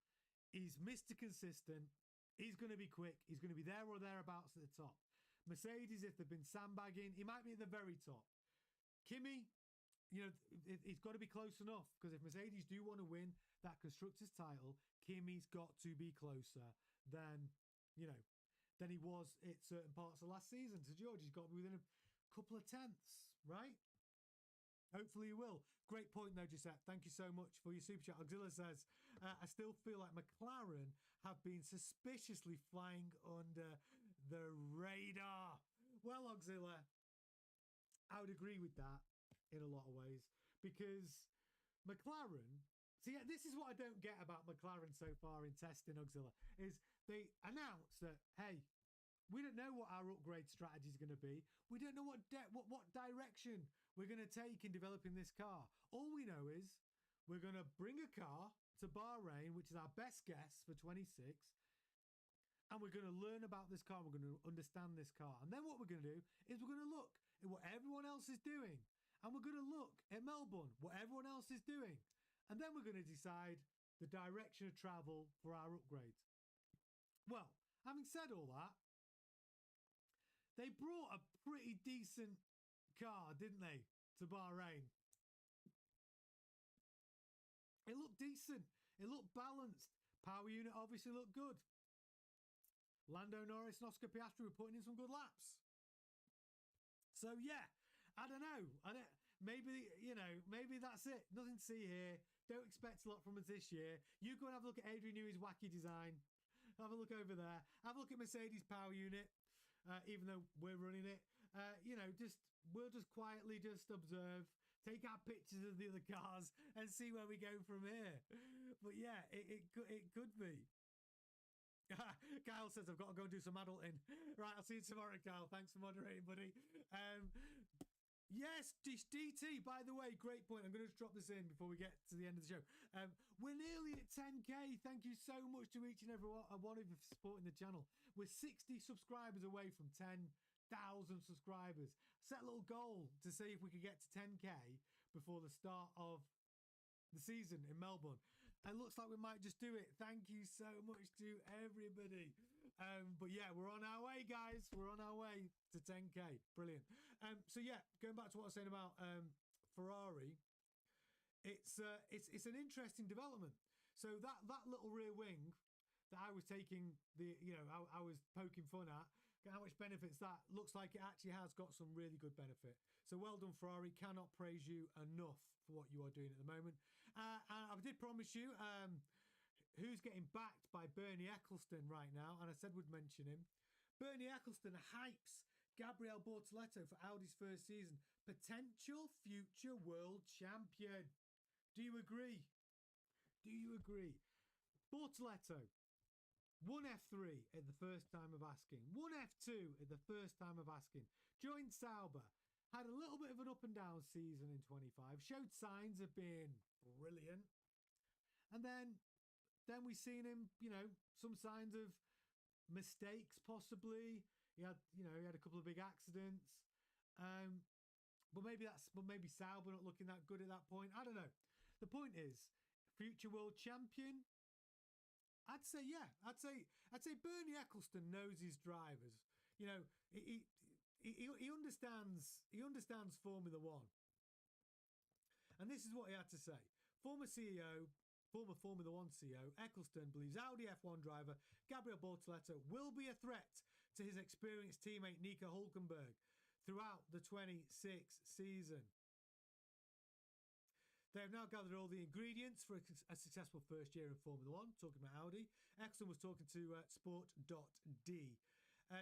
He's Mr. Consistent. He's going to be quick. He's going to be there or thereabouts at the top. Mercedes, if they've been sandbagging, he might be at the very top. Kimi, you know, it's got to be close enough because if Mercedes do want to win that constructors title, Kimi's got to be closer than, you know, than he was at certain parts of last season. To George, he's got to be within a couple of tenths, right? Hopefully he will. Great point though, Gisette. Thank you so much for your super chat. Auxilla says, I still feel like McLaren have been suspiciously flying under the radar. Well, Auxilla, I would agree with that in a lot of ways because McLaren, see, this is what I don't get about McLaren so far in testing, Auxilla, is they announced that, hey, we don't know what our upgrade strategy is going to be. We don't know what direction we're going to take in developing this car. All we know is We're going to bring a car to Bahrain, which is our best guess for 26. And we're going to learn about this car. We're going to understand this car. And then what we're going to do is we're going to look at what everyone else is doing. And we're going to look at Melbourne, what everyone else is doing. And then we're going to decide the direction of travel for our upgrade. Well, having said all that, they brought a pretty decent car, didn't they, to Bahrain? It looked decent. It looked balanced. Power unit obviously looked good. Lando Norris and Oscar Piastri were putting in some good laps. So yeah, I don't know. Maybe that's it. Nothing to see here. Don't expect a lot from us this year. You go and have a look at Adrian Newey's wacky design. Have a look over there. Have a look at Mercedes power unit. Even though we're running it, we'll just quietly just observe, take our pictures of the other cars, and see where we go from here. But yeah, it could be. Kyle says I've got to go and do some adulting. Right, I'll see you tomorrow, Kyle. Thanks for moderating, buddy. Yes, DT, by the way, great point. I'm going to just drop this in before we get to the end of the show. We're nearly at 10k. Thank you so much to each and every one of you for supporting the channel. We're 60 subscribers away from 10,000 subscribers. Set a little goal to see if we could get to 10k before the start of the season in Melbourne. It looks like we might just do it. Thank you so much to everybody. But yeah, we're on our way, guys. We're on our way to 10k. Brilliant. So yeah, going back to what I was saying about Ferrari, it's an interesting development. So that little rear wing that I was taking I was poking fun at, how much benefits that looks like it actually has got some really good benefit. So well done, Ferrari. Cannot praise you enough for what you are doing at the moment. And I did promise you who's getting backed by Bernie Ecclestone right now, and I said we'd mention him. Bernie Ecclestone hypes Gabriel Bortoleto for Audi's first season. Potential future world champion. Do you agree? Do you agree? Bortoleto, 1 F3 at the first time of asking. 1 F2 at the first time of asking. Joined Sauber. Had a little bit of an up and down season in 25. Showed signs of being brilliant. And then we've seen him, some signs of mistakes possibly. He had a couple of big accidents. But maybe Sauber not looking that good at that point. I don't know. The point is, future world champion. I'd say yeah. I'd say Bernie Ecclestone knows his drivers. He understands Formula One. And this is what he had to say. Former Formula One CEO, Ecclestone believes Audi F1 driver Gabriel Bortoleto will be a threat to his experienced teammate Nico Hülkenberg throughout the 26 season. They have now gathered all the ingredients for a successful first year in Formula One, talking about Audi. Ecclestone was talking to Sport.d.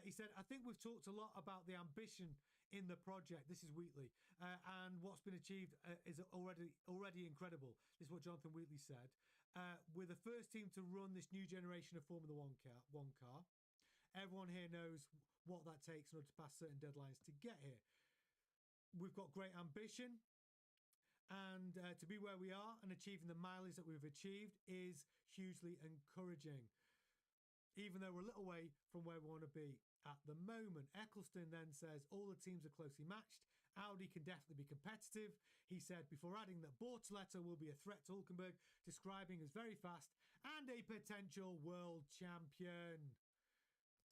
He said, I think we've talked a lot about the ambition in the project. This is Wheatley. And what's been achieved is already incredible. This is what Jonathan Wheatley said. We're the first team to run this new generation of Formula One car. Everyone here knows what that takes in order to pass certain deadlines to get here. We've got great ambition. And to be where we are and achieving the mileage that we've achieved is hugely encouraging, even though we're a little way from where we want to be at the moment. Ecclestone then says all the teams are closely matched. Audi can definitely be competitive. He said before adding that Bortoleto will be a threat to Hülkenberg, describing as very fast and a potential world champion.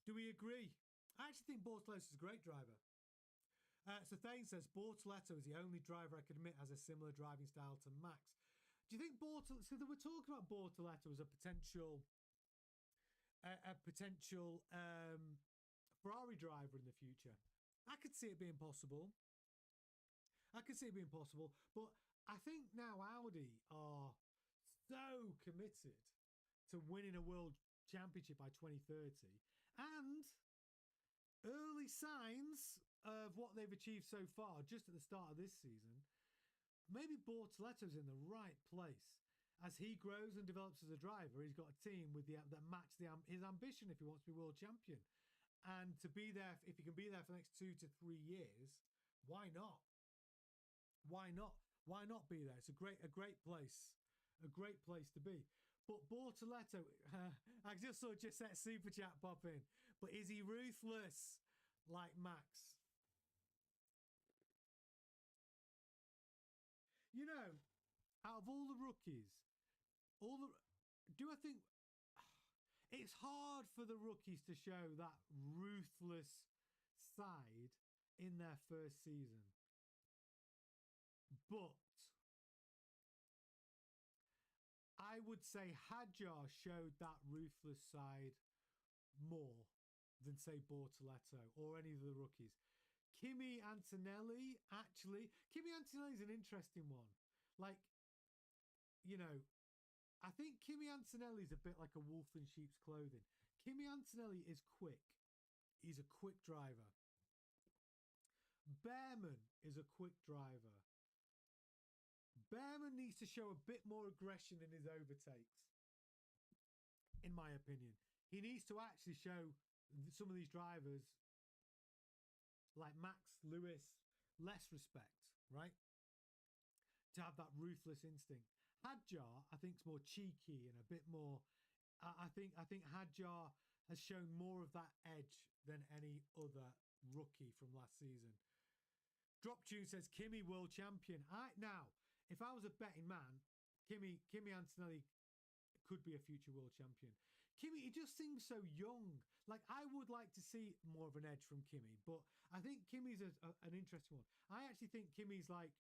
Do we agree? I actually think Bortoleto is a great driver. So Thane says Bortoleto is the only driver I can admit has a similar driving style to Max. Do you think Bortoleto? So they were talking about Bortoleto as a potential Ferrari driver in the future. I could see it being possible. But I think now Audi are so committed to winning a world championship by 2030, and early signs of what they've achieved so far, just at the start of this season, maybe Bortoleto's in the right place. As he grows and develops as a driver, he's got a team that match his ambition if he wants to be world champion. And to be there, if he can be there for the next 2 to 3 years, why not? Why not be there? It's a great place a great place to be. But Bortoletto, I just saw just that super chat pop in. But is he ruthless like Max? You know, out of all the rookies, all the do I think it's hard for the rookies to show that ruthless side in their first season. But I would say Hadjar showed that ruthless side more than, say, Bortoletto or any of the rookies. Kimi Antonelli, actually, Kimi Antonelli is an interesting one. Like, you know, I think Kimi Antonelli is a bit like a wolf in sheep's clothing. Kimi Antonelli is quick. He's a quick driver. Behrman is a quick driver. Behrman needs to show a bit more aggression in his overtakes, in my opinion. He needs to actually show some of these drivers, like Max Lewis, less respect, right? To have that ruthless instinct. Hadjar, I think, is more cheeky and a bit more. I think Hadjar has shown more of that edge than any other rookie from last season. Drop Tune says Kimi world champion. Now, if I was a betting man, Kimi Antonelli could be a future world champion. Kimi, he just seems so young. Like, I would like to see more of an edge from Kimi, but I think Kimi's an interesting one. I actually think Kimi's like